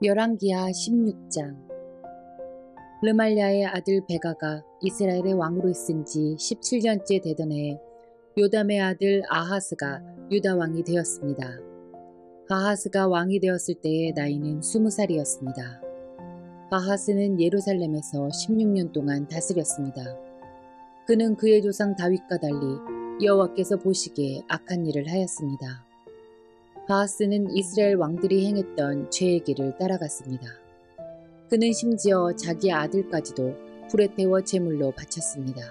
열왕기하 16장. 르말랴의 아들 베가가 이스라엘의 왕으로 있은 지 17년째 되던 해에 요담의 아들 아하스가 유다 왕이 되었습니다. 아하스가 왕이 되었을 때의 나이는 20살이었습니다. 아하스는 예루살렘에서 16년 동안 다스렸습니다. 그는 그의 조상 다윗과 달리 여호와께서 보시기에 악한 일을 하였습니다. 아하스는 이스라엘 왕들이 행했던 죄의 길을 따라갔습니다. 그는 심지어 자기 아들까지도 불에 태워 제물로 바쳤습니다.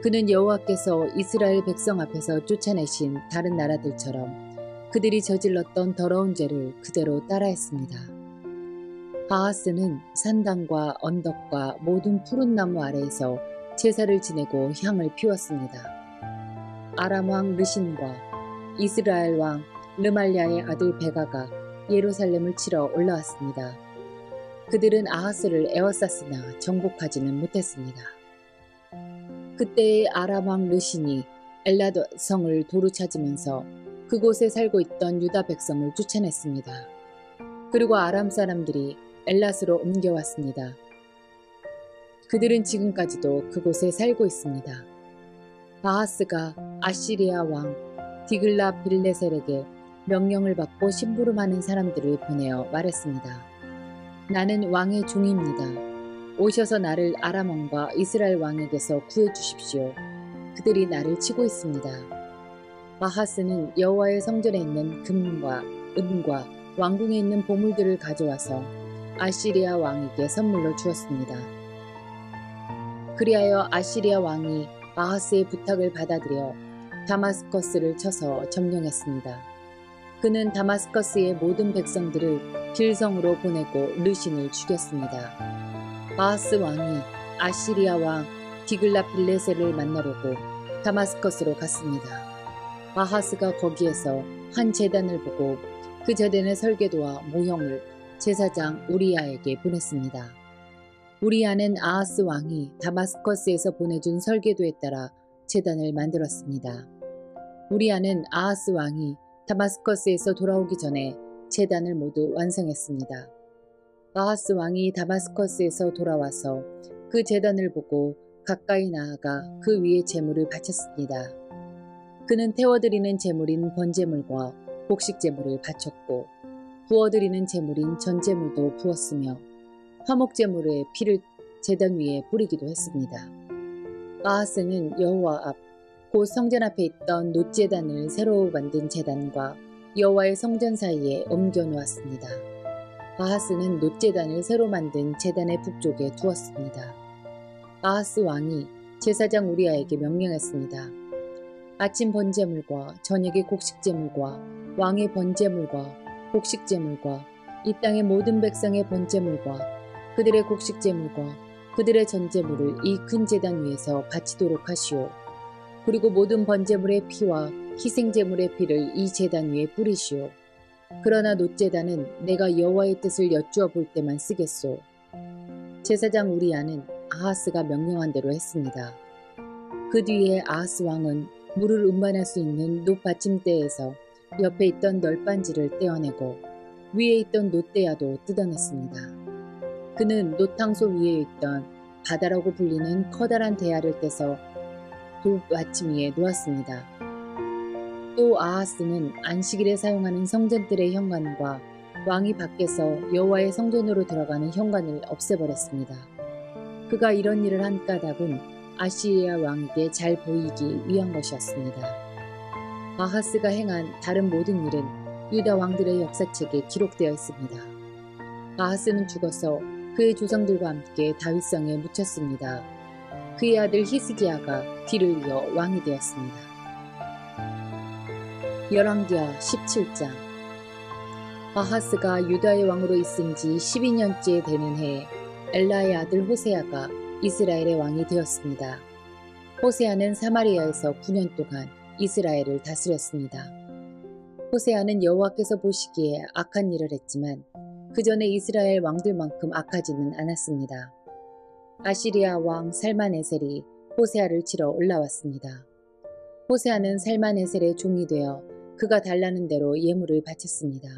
그는 여호와께서 이스라엘 백성 앞에서 쫓아내신 다른 나라들처럼 그들이 저질렀던 더러운 죄를 그대로 따라했습니다. 아하스는 산당과 언덕과 모든 푸른 나무 아래에서 제사를 지내고 향을 피웠습니다. 아람 왕 르신과 이스라엘 왕 르말랴의 아들 베가가 예루살렘을 치러 올라왔습니다. 그들은 아하스를 에워쌌으나 정복하지는 못했습니다. 그때의 아람 왕 르신이 엘랏 성을 도로 찾으면서 그곳에 살고 있던 유다 백성을 쫓아냈습니다. 그리고 아람 사람들이 엘랏으로 옮겨왔습니다. 그들은 지금까지도 그곳에 살고 있습니다. 아하스가 아시리아 왕 디글라 빌레셀에게 명령을 받고 심부름하는 사람들을 보내어 말했습니다. 나는 왕의 종입니다. 오셔서 나를 아람 왕과 이스라엘 왕에게서 구해주십시오. 그들이 나를 치고 있습니다. 아하스는 여호와의 성전에 있는 금과 은과 왕궁에 있는 보물들을 가져와서 아시리아 왕에게 선물로 주었습니다. 그리하여 아시리아 왕이 아하스의 부탁을 받아들여 다마스커스를 쳐서 점령했습니다. 그는 다마스커스의 모든 백성들을 길성으로 보내고 르신을 죽였습니다. 아하스 왕이 아시리아 왕 디글라 빌레셀을 만나려고 다마스커스로 갔습니다. 아하스가 거기에서 한 제단을 보고 그 제단의 설계도와 모형을 제사장 우리야에게 보냈습니다. 우리야는 아하스 왕이 다마스커스에서 보내준 설계도에 따라 제단을 만들었습니다. 우리야는 아하스 왕이 다마스커스에서 돌아오기 전에 제단을 모두 완성했습니다. 아하스 왕이 다마스커스에서 돌아와서 그 제단을 보고 가까이 나아가 그 위에 제물을 바쳤습니다. 그는 태워드리는 제물인 번제물과 곡식제물을 바쳤고 부어드리는 제물인 전제물도 부었으며 화목제물의 피를 제단 위에 뿌리기도 했습니다. 아하스는 여호와 앞 곧 성전 앞에 있던 놋제단을 새로 만든 제단과 여호와의 성전 사이에 옮겨 놓았습니다. 아하스는 놋제단을 새로 만든 제단의 북쪽에 두었습니다. 아하스 왕이 제사장 우리야에게 명령했습니다. 아침 번제물과 저녁의 곡식제물과 왕의 번제물과 곡식제물과 이 땅의 모든 백성의 번제물과 그들의 곡식제물과 그들의 전제물을 이 큰 제단 위에서 바치도록 하시오. 그리고 모든 번제물의 피와 희생제물의 피를 이 제단 위에 뿌리시오. 그러나 놋제단은 내가 여호와의 뜻을 여쭈어 볼 때만 쓰겠소. 제사장 우리야는 아하스가 명령한 대로 했습니다. 그 뒤에 아하스 왕은 물을 운반할 수 있는 놋 받침대에서 옆에 있던 널빤지를 떼어내고 위에 있던 놋대야도 뜯어냈습니다. 그는 놋탕소 위에 있던 바다라고 불리는 커다란 대야를 떼서 도 받침 위에 놓았습니다. 또 아하스는 안식일에 사용하는 성전들의 현관과 왕이 밖에서 여호와의 성전으로 들어가는 현관을 없애버렸습니다. 그가 이런 일을 한 까닭은 아시리아 왕에게 잘 보이기 위한 것이었습니다. 아하스가 행한 다른 모든 일은 유다 왕들의 역사책에 기록되어 있습니다. 아하스는 죽어서 그의 조상들과 함께 다윗성에 묻혔습니다. 그의 아들 히스기야가 뒤를 이어 왕이 되었습니다. 열왕기하 17장. 아하스가 유다의 왕으로 있은 지 12년째 되는 해에 엘라의 아들 호세아가 이스라엘의 왕이 되었습니다. 호세아는 사마리아에서 9년 동안 이스라엘을 다스렸습니다. 호세아는 여호와께서 보시기에 악한 일을 했지만 그 전에 이스라엘 왕들만큼 악하지는 않았습니다. 아시리아 왕 살마네셀이 호세아를 치러 올라왔습니다. 호세아는 살마네셀의 종이 되어 그가 달라는 대로 예물을 바쳤습니다.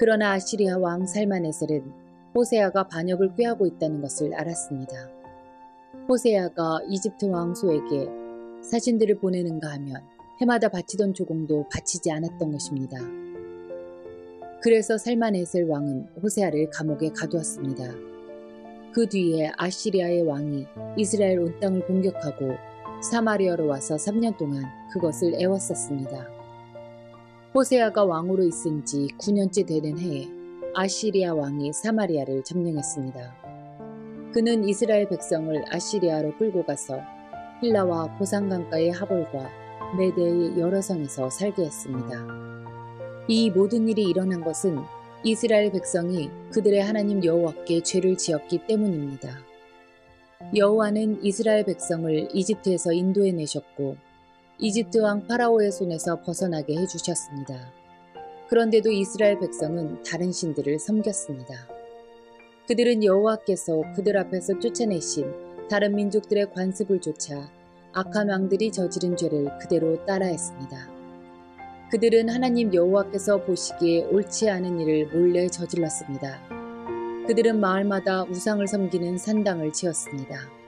그러나 아시리아 왕 살마네셀은 호세아가 반역을 꾀하고 있다는 것을 알았습니다. 호세아가 이집트 왕소에게 사신들을 보내는가 하면 해마다 바치던 조공도 바치지 않았던 것입니다. 그래서 살마네셀 왕은 호세아를 감옥에 가두었습니다. 그 뒤에 아시리아의 왕이 이스라엘 온 땅을 공격하고 사마리아로 와서 3년 동안 그것을 애웠었습니다. 호세아가 왕으로 있은 지 9년째 되는 해에 아시리아 왕이 사마리아를 점령했습니다. 그는 이스라엘 백성을 아시리아로 끌고 가서 힐라와 고산강가의 하볼과 메대의 여러 성에서 살게 했습니다. 이 모든 일이 일어난 것은 이스라엘 백성이 그들의 하나님 여호와께 죄를 지었기 때문입니다. 여호와는 이스라엘 백성을 이집트에서 인도해내셨고 이집트 왕 파라오의 손에서 벗어나게 해주셨습니다. 그런데도 이스라엘 백성은 다른 신들을 섬겼습니다. 그들은 여호와께서 그들 앞에서 쫓아내신 다른 민족들의 관습을 쫓아 악한 왕들이 저지른 죄를 그대로 따라했습니다. 그들은 하나님 여호와께서 보시기에 옳지 않은 일을 몰래 저질렀습니다. 그들은 마을마다 우상을 섬기는 산당을 지었습니다.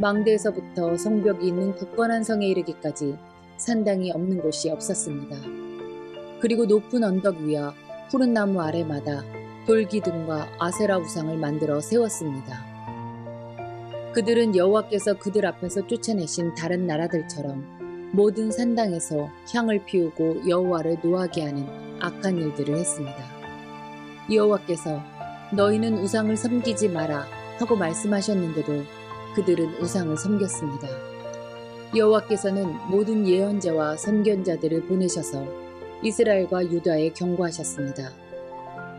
망대에서부터 성벽이 있는 굳건한 성에 이르기까지 산당이 없는 곳이 없었습니다. 그리고 높은 언덕 위와 푸른 나무 아래마다 돌기둥과 아세라 우상을 만들어 세웠습니다. 그들은 여호와께서 그들 앞에서 쫓아내신 다른 나라들처럼 모든 산당에서 향을 피우고 여호와를 노하게 하는 악한 일들을 했습니다. 여호와께서 너희는 우상을 섬기지 마라 하고 말씀하셨는데도 그들은 우상을 섬겼습니다. 여호와께서는 모든 예언자와 선견자들을 보내셔서 이스라엘과 유다에 경고하셨습니다.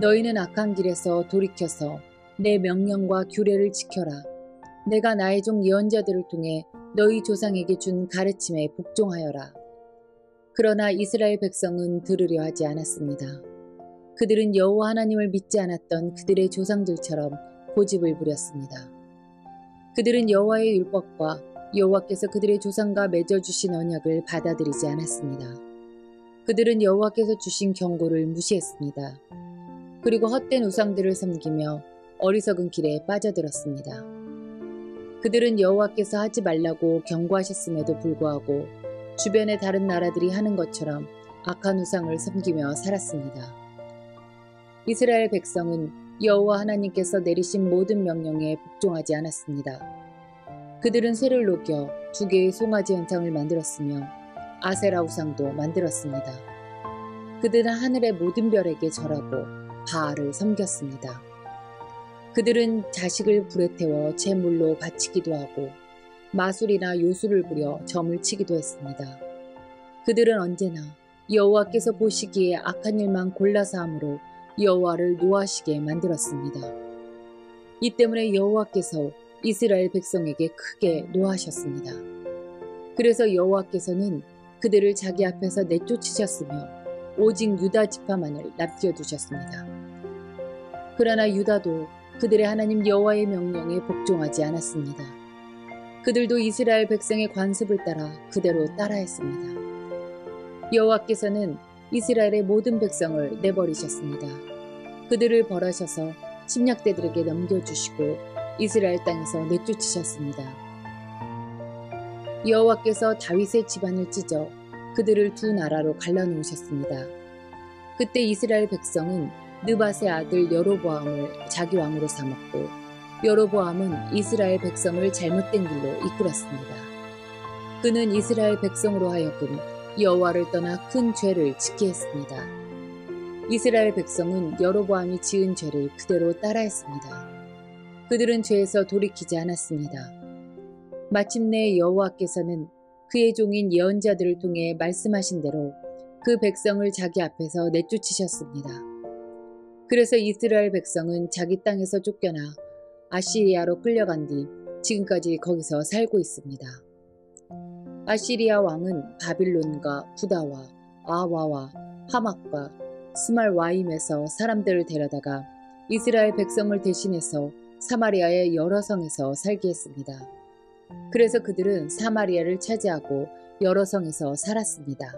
너희는 악한 길에서 돌이켜서 내 명령과 규례를 지켜라. 내가 나의 종 예언자들을 통해 너희 조상에게 준 가르침에 복종하여라. 그러나 이스라엘 백성은 들으려 하지 않았습니다. 그들은 여호와 하나님을 믿지 않았던 그들의 조상들처럼 고집을 부렸습니다. 그들은 여호와의 율법과 여호와께서 그들의 조상과 맺어주신 언약을 받아들이지 않았습니다. 그들은 여호와께서 주신 경고를 무시했습니다. 그리고 헛된 우상들을 섬기며 어리석은 길에 빠져들었습니다. 그들은 여호와께서 하지 말라고 경고하셨음에도 불구하고 주변의 다른 나라들이 하는 것처럼 악한 우상을 섬기며 살았습니다. 이스라엘 백성은 여호와 하나님께서 내리신 모든 명령에 복종하지 않았습니다. 그들은 쇠를 녹여 2개의 송아지 현상을 만들었으며 아세라 우상도 만들었습니다. 그들은 하늘의 모든 별에게 절하고 바알을 섬겼습니다. 그들은 자식을 불에 태워 제물로 바치기도 하고 마술이나 요술을 부려 점을 치기도 했습니다. 그들은 언제나 여호와께서 보시기에 악한 일만 골라서 함으로 여호와를 노하시게 만들었습니다. 이 때문에 여호와께서 이스라엘 백성에게 크게 노하셨습니다. 그래서 여호와께서는 그들을 자기 앞에서 내쫓으셨으며 오직 유다 지파만을 남겨두셨습니다. 그러나 유다도 그들의 하나님 여호와의 명령에 복종하지 않았습니다. 그들도 이스라엘 백성의 관습을 따라 그대로 따라했습니다. 여호와께서는 이스라엘의 모든 백성을 내버리셨습니다. 그들을 벌하셔서 침략대들에게 넘겨주시고 이스라엘 땅에서 내쫓으셨습니다. 여호와께서 다윗의 집안을 찢어 그들을 2 나라로 갈라놓으셨습니다. 그때 이스라엘 백성은 느밧의 아들 여로보암을 자기 왕으로 삼았고 여로보암은 이스라엘 백성을 잘못된 길로 이끌었습니다. 그는 이스라엘 백성으로 하여금 여호와를 떠나 큰 죄를 짓게 했습니다. 이스라엘 백성은 여로보암이 지은 죄를 그대로 따라했습니다. 그들은 죄에서 돌이키지 않았습니다. 마침내 여호와께서는 그의 종인 예언자들을 통해 말씀하신 대로 그 백성을 자기 앞에서 내쫓으셨습니다. 그래서 이스라엘 백성은 자기 땅에서 쫓겨나 아시리아로 끌려간 뒤 지금까지 거기서 살고 있습니다. 아시리아 왕은 바빌론과 부다와 아와와 하맛과 스말와임에서 사람들을 데려다가 이스라엘 백성을 대신해서 사마리아의 여러 성에서 살게 했습니다. 그래서 그들은 사마리아를 차지하고 여러 성에서 살았습니다.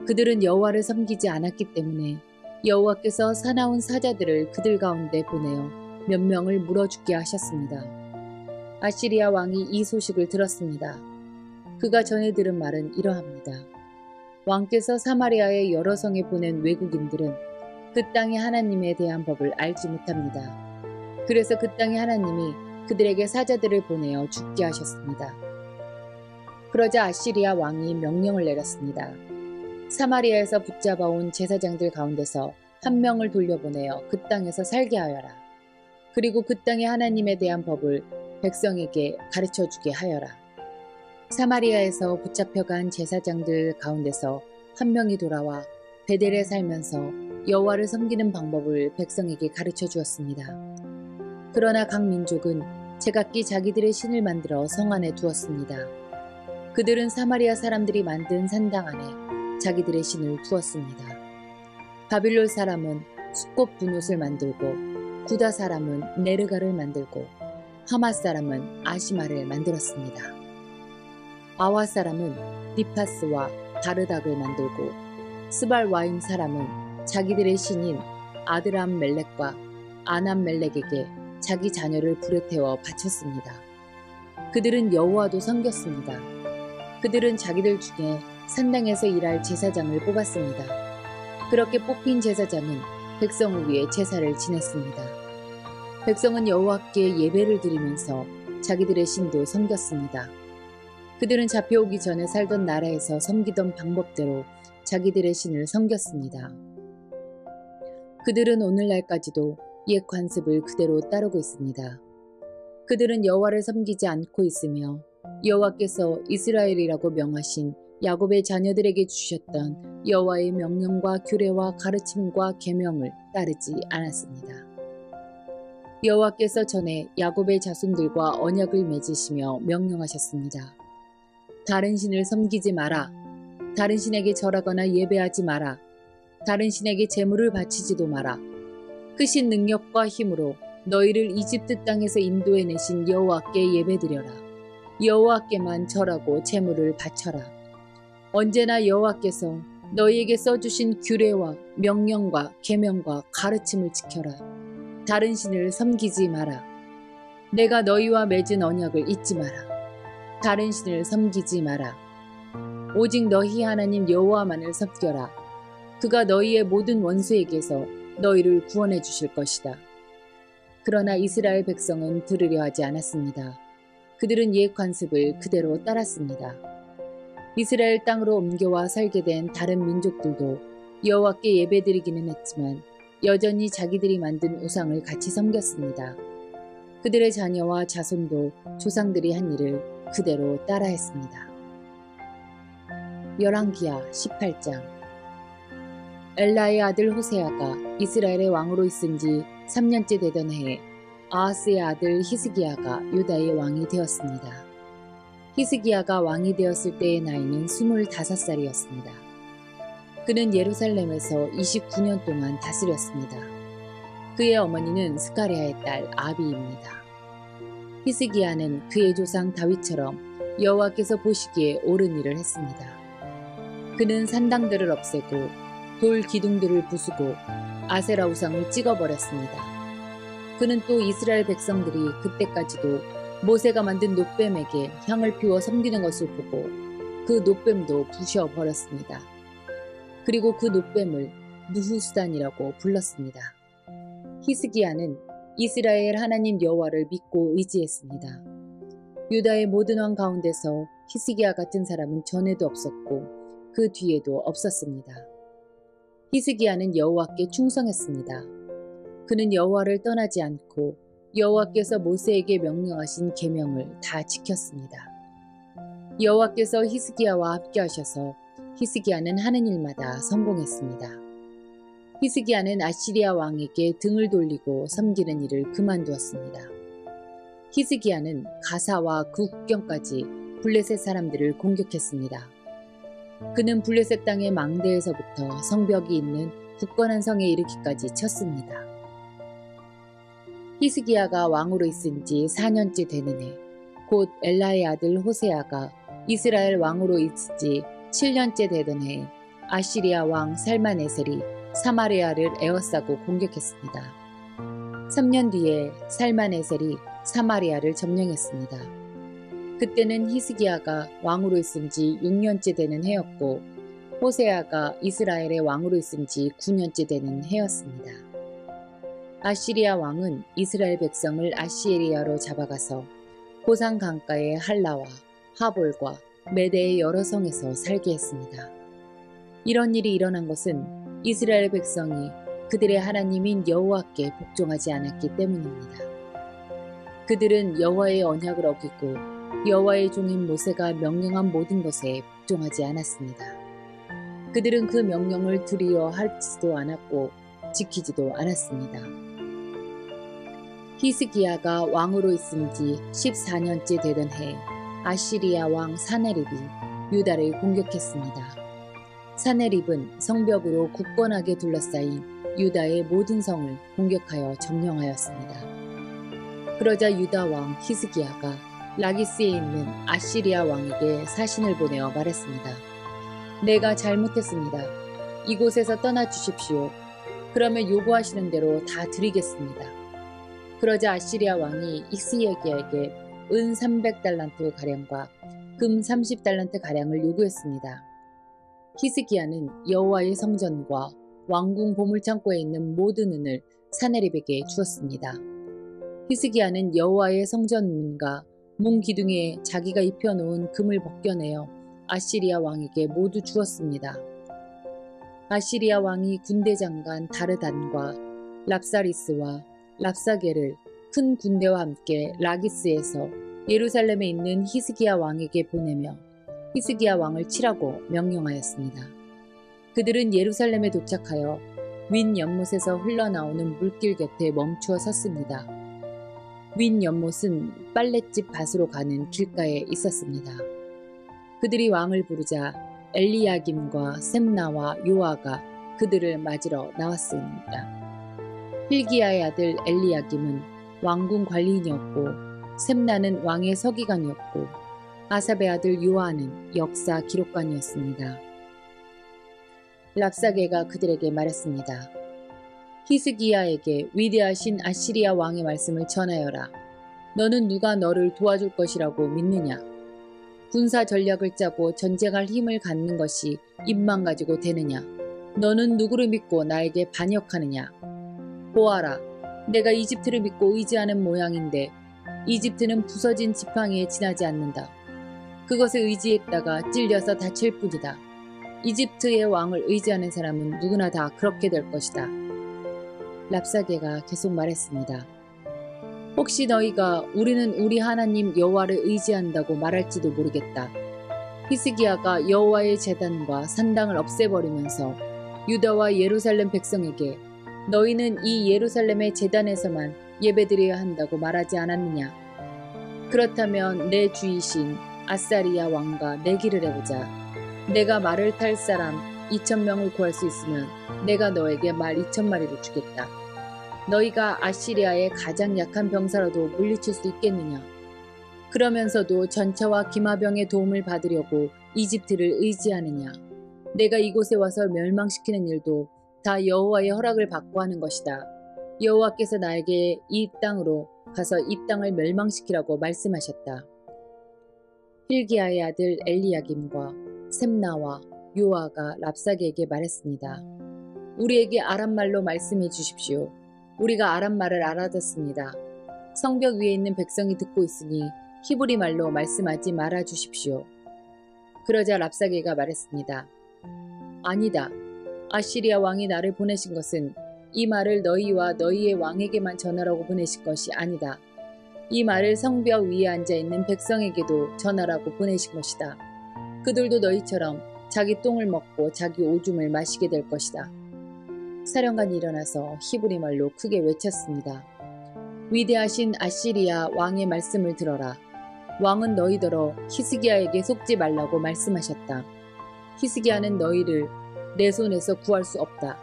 그들은 여호와를 섬기지 않았기 때문에 여호와께서 사나운 사자들을 그들 가운데 보내어 몇 명을 물어 죽게 하셨습니다. 아시리아 왕이 이 소식을 들었습니다. 그가 전해 들은 말은 이러합니다. 왕께서 사마리아의 여러 성에 보낸 외국인들은 그 땅의 하나님에 대한 법을 알지 못합니다. 그래서 그 땅의 하나님이 그들에게 사자들을 보내어 죽게 하셨습니다. 그러자 아시리아 왕이 명령을 내렸습니다. 사마리아에서 붙잡아온 제사장들 가운데서 한 명을 돌려보내어 그 땅에서 살게 하여라. 그리고 그 땅의 하나님에 대한 법을 백성에게 가르쳐주게 하여라. 사마리아에서 붙잡혀간 제사장들 가운데서 한 명이 돌아와 베델에 살면서 여호와를 섬기는 방법을 백성에게 가르쳐 주었습니다. 그러나 각 민족은 제각기 자기들의 신을 만들어 성 안에 두었습니다. 그들은 사마리아 사람들이 만든 산당 안에 자기들의 신을 두었습니다. 바빌론 사람은 숫꽃 분옷을 만들고 구다 사람은 네르가를 만들고 하맛 사람은 아시마를 만들었습니다. 아와 사람은 니파스와 다르닥을 만들고 스발 와임 사람은 자기들의 신인 아드람 멜렉과 아남 멜렉에게 자기 자녀를 불에 태워 바쳤습니다. 그들은 여호와도 섬겼습니다. 그들은 자기들 중에 산당에서 일할 제사장을 뽑았습니다. 그렇게 뽑힌 제사장은 백성을 위해 제사를 지냈습니다. 백성은 여호와께 예배를 드리면서 자기들의 신도 섬겼습니다. 그들은 잡혀오기 전에 살던 나라에서 섬기던 방법대로 자기들의 신을 섬겼습니다. 그들은 오늘날까지도 옛 관습을 그대로 따르고 있습니다. 그들은 여호와를 섬기지 않고 있으며 여호와께서 이스라엘이라고 명하신 야곱의 자녀들에게 주셨던 여호와의 명령과 규례와 가르침과 계명을 따르지 않았습니다. 여호와께서 전에 야곱의 자손들과 언약을 맺으시며 명령하셨습니다. 다른 신을 섬기지 마라. 다른 신에게 절하거나 예배하지 마라. 다른 신에게 제물을 바치지도 마라. 크신 능력과 힘으로 너희를 이집트 땅에서 인도해내신 여호와께 예배드려라. 여호와께만 절하고 제물을 바쳐라. 언제나 여호와께서 너희에게 써주신 규례와 명령과 계명과 가르침을 지켜라. 다른 신을 섬기지 마라. 내가 너희와 맺은 언약을 잊지 마라. 다른 신을 섬기지 마라. 오직 너희 하나님 여호와만을 섬겨라. 그가 너희의 모든 원수에게서 너희를 구원해 주실 것이다. 그러나 이스라엘 백성은 들으려 하지 않았습니다. 그들은 옛 관습을 그대로 따랐습니다. 이스라엘 땅으로 옮겨와 살게 된 다른 민족들도 여호와께 예배드리기는 했지만 여전히 자기들이 만든 우상을 같이 섬겼습니다. 그들의 자녀와 자손도 조상들이 한 일을 그대로 따라했습니다. 열왕기하 18장. 엘라의 아들 호세아가 이스라엘의 왕으로 있은 지 3년째 되던 해에 아하스의 아들 히스기야가 유다의 왕이 되었습니다. 히스기야가 왕이 되었을 때의 나이는 25살이었습니다. 그는 예루살렘에서 29년 동안 다스렸습니다. 그의 어머니는 스가랴의 딸 아비입니다. 히스기야는 그의 조상 다윗처럼 여호와께서 보시기에 옳은 일을 했습니다. 그는 산당들을 없애고 돌 기둥들을 부수고 아세라 우상을 찍어버렸습니다. 그는 또 이스라엘 백성들이 그때까지도 모세가 만든 놋뱀에게 향을 피워 섬기는 것을 보고 그 놋뱀도 부셔버렸습니다. 그리고 그 놋뱀을 느후수단이라고 불렀습니다. 히스기야는 이스라엘 하나님 여호와를 믿고 의지했습니다. 유다의 모든 왕 가운데서 히스기야 같은 사람은 전에도 없었고 그 뒤에도 없었습니다. 히스기야는 여호와께 충성했습니다. 그는 여호와를 떠나지 않고 여호와께서 모세에게 명령하신 계명을 다 지켰습니다. 여호와께서 히스기야와 함께하셔서 히스기야는 하는 일마다 성공했습니다. 히스기야는 아시리아 왕에게 등을 돌리고 섬기는 일을 그만두었습니다. 히스기야는 가사와 그 국경까지 블레셋 사람들을 공격했습니다. 그는 블레셋 땅의 망대에서부터 성벽이 있는 굳건한 성에 이르기까지 쳤습니다. 히스기야가 왕으로 있은 지 4년째 되는 해, 곧 엘라의 아들 호세아가 이스라엘 왕으로 있은 지 7년째 되던 해, 아시리아 왕 살마네셀이 사마리아를 에워싸고 공격했습니다. 3년 뒤에 살만에셀이 사마리아를 점령했습니다. 그때는 히스기야가 왕으로 있은 지 6년째 되는 해였고 호세아가 이스라엘의 왕으로 있은 지 9년째 되는 해였습니다. 아시리아 왕은 이스라엘 백성을 아시리아로 잡아가서 고산 강가의 할라와 하볼과 메대의 여러 성에서 살게 했습니다. 이런 일이 일어난 것은 이스라엘 백성이 그들의 하나님인 여호와께 복종하지 않았기 때문입니다. 그들은 여호와의 언약을 어기고 여호와의 종인 모세가 명령한 모든 것에 복종하지 않았습니다. 그들은 그 명령을 들이어 하지도 않았고 지키지도 않았습니다. 히스기야가 왕으로 있은 지 14년째 되던 해 아시리아 왕 사네립이 유다를 공격했습니다. 사네립은 성벽으로 굳건하게 둘러싸인 유다의 모든 성을 공격하여 점령하였습니다. 그러자 유다 왕 히스기야가 라기스에 있는 아시리아 왕에게 사신을 보내어 말했습니다. 내가 잘못했습니다. 이곳에서 떠나 주십시오. 그러면 요구하시는 대로 다 드리겠습니다. 그러자 아시리아 왕이 히스기야에게 은 300달란트 가량과 금 30달란트 가량을 요구했습니다. 히스기야는 여호와의 성전과 왕궁 보물창고에 있는 모든 은을 사네립에게 주었습니다. 히스기야는 여호와의 성전 문과 문 기둥에 자기가 입혀놓은 금을 벗겨내어 아시리아 왕에게 모두 주었습니다. 아시리아 왕이 군대 장관 다르단과 랍사리스와 랍사게를 큰 군대와 함께 라기스에서 예루살렘에 있는 히스기야 왕에게 보내며 히스기야 왕을 치라고 명령하였습니다. 그들은 예루살렘에 도착하여 윈 연못에서 흘러나오는 물길 곁에 멈추어 섰습니다. 윈 연못은 빨랫집 밭으로 가는 길가에 있었습니다. 그들이 왕을 부르자 엘리야김과 셈나와 요아가 그들을 맞으러 나왔습니다. hil기야의 아들 엘리야김은 왕궁 관리인이었고 셈나는 왕의 서기관이었고 아삽의 아들 요아는 역사 기록관이었습니다. 랍사게가 그들에게 말했습니다. 히스기야에게 위대하신 아시리아 왕의 말씀을 전하여라. 너는 누가 너를 도와줄 것이라고 믿느냐? 군사 전략을 짜고 전쟁할 힘을 갖는 것이 입만 가지고 되느냐? 너는 누구를 믿고 나에게 반역하느냐? 보아라, 내가 이집트를 믿고 의지하는 모양인데 이집트는 부서진 지팡이에 지나지 않는다. 그것에 의지했다가 찔려서 다칠 뿐이다. 이집트의 왕을 의지하는 사람은 누구나 다 그렇게 될 것이다. 랍사게가 계속 말했습니다. 혹시 너희가 우리는 우리 하나님 여호와를 의지한다고 말할지도 모르겠다. 히스기야가 여호와의 제단과 산당을 없애버리면서 유다와 예루살렘 백성에게 너희는 이 예루살렘의 제단에서만 예배드려야 한다고 말하지 않았느냐. 그렇다면 내 주이신 아사리야 왕과 내기를 해보자. 내가 말을 탈 사람 2,000명을 구할 수 있으면 내가 너에게 말 2,000마리를 주겠다. 너희가 아시리아의 가장 약한 병사라도 물리칠 수 있겠느냐? 그러면서도 전차와 기마병의 도움을 받으려고 이집트를 의지하느냐? 내가 이곳에 와서 멸망시키는 일도 다 여호와의 허락을 받고 하는 것이다. 여호와께서 나에게 이 땅으로 가서 이 땅을 멸망시키라고 말씀하셨다. hil기야의 아들 엘리야김과 셈나와 요아가 랍사게에게 말했습니다. 우리에게 아람말로 말씀해 주십시오. 우리가 아람말을 알아듣습니다. 성벽 위에 있는 백성이 듣고 있으니 히브리 말로 말씀하지 말아 주십시오. 그러자 랍사게가 말했습니다. 아니다. 아시리아 왕이 나를 보내신 것은 이 말을 너희와 너희의 왕에게만 전하라고 보내신 것이 아니다. 이 말을 성벽 위에 앉아있는 백성에게도 전하라고 보내신 것이다. 그들도 너희처럼 자기 똥을 먹고 자기 오줌을 마시게 될 것이다. 사령관이 일어나서 히브리 말로 크게 외쳤습니다. 위대하신 아시리아 왕의 말씀을 들어라. 왕은 너희더러 히스기야에게 속지 말라고 말씀하셨다. 히스기야는 너희를 내 손에서 구할 수 없다.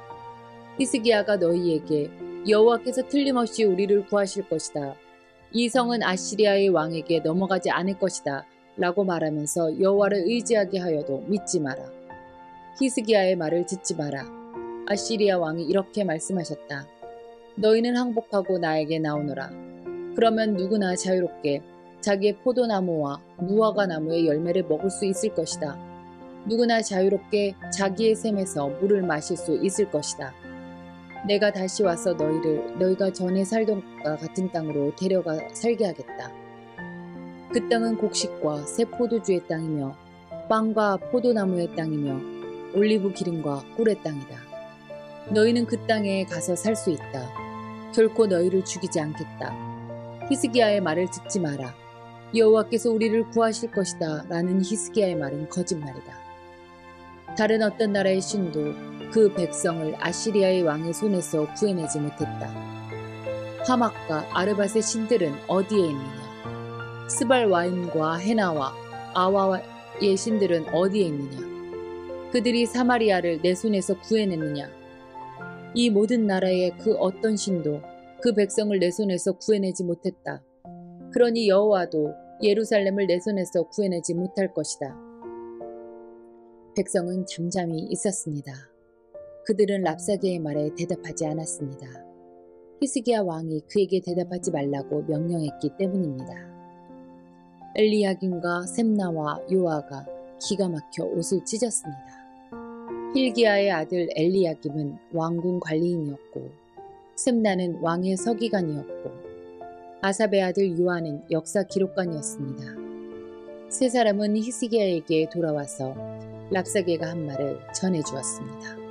히스기야가 너희에게 여호와께서 틀림없이 우리를 구하실 것이다. 이 성은 아시리아의 왕에게 넘어가지 않을 것이다. 라고 말하면서 여호와를 의지하게 하여도 믿지 마라. 히스기야의 말을 듣지 마라. 아시리아 왕이 이렇게 말씀하셨다. 너희는 항복하고 나에게 나오너라. 그러면 누구나 자유롭게 자기의 포도나무와 무화과 나무의 열매를 먹을 수 있을 것이다. 누구나 자유롭게 자기의 샘에서 물을 마실 수 있을 것이다. 내가 다시 와서 너희를 너희가 전에 살던 것과 같은 땅으로 데려가 살게 하겠다. 그 땅은 곡식과 새 포도주의 땅이며 빵과 포도나무의 땅이며 올리브 기름과 꿀의 땅이다. 너희는 그 땅에 가서 살 수 있다. 결코 너희를 죽이지 않겠다. 히스기야의 말을 듣지 마라. 여호와께서 우리를 구하실 것이다 라는 히스기야의 말은 거짓말이다. 다른 어떤 나라의 신도 그 백성을 아시리아의 왕의 손에서 구해내지 못했다. 하막과 아르밧의 신들은 어디에 있느냐? 스발와임과 헤나와 아와의 신들은 어디에 있느냐? 그들이 사마리아를 내 손에서 구해냈느냐? 이 모든 나라의 그 어떤 신도 그 백성을 내 손에서 구해내지 못했다. 그러니 여호와도 예루살렘을 내 손에서 구해내지 못할 것이다. 백성은 잠잠히 있었습니다. 그들은 랍사게의 말에 대답하지 않았습니다. 히스기야 왕이 그에게 대답하지 말라고 명령했기 때문입니다. 엘리야김과 셈나와 요아가 기가 막혀 옷을 찢었습니다. hil기야의 아들 엘리야김은 왕궁 관리인이었고 셈나는 왕의 서기관이었고 아삽의 아들 요아는 역사 기록관이었습니다. 세 사람은 히스기야에게 돌아와서 랍사게가 한 말을 전해주었습니다.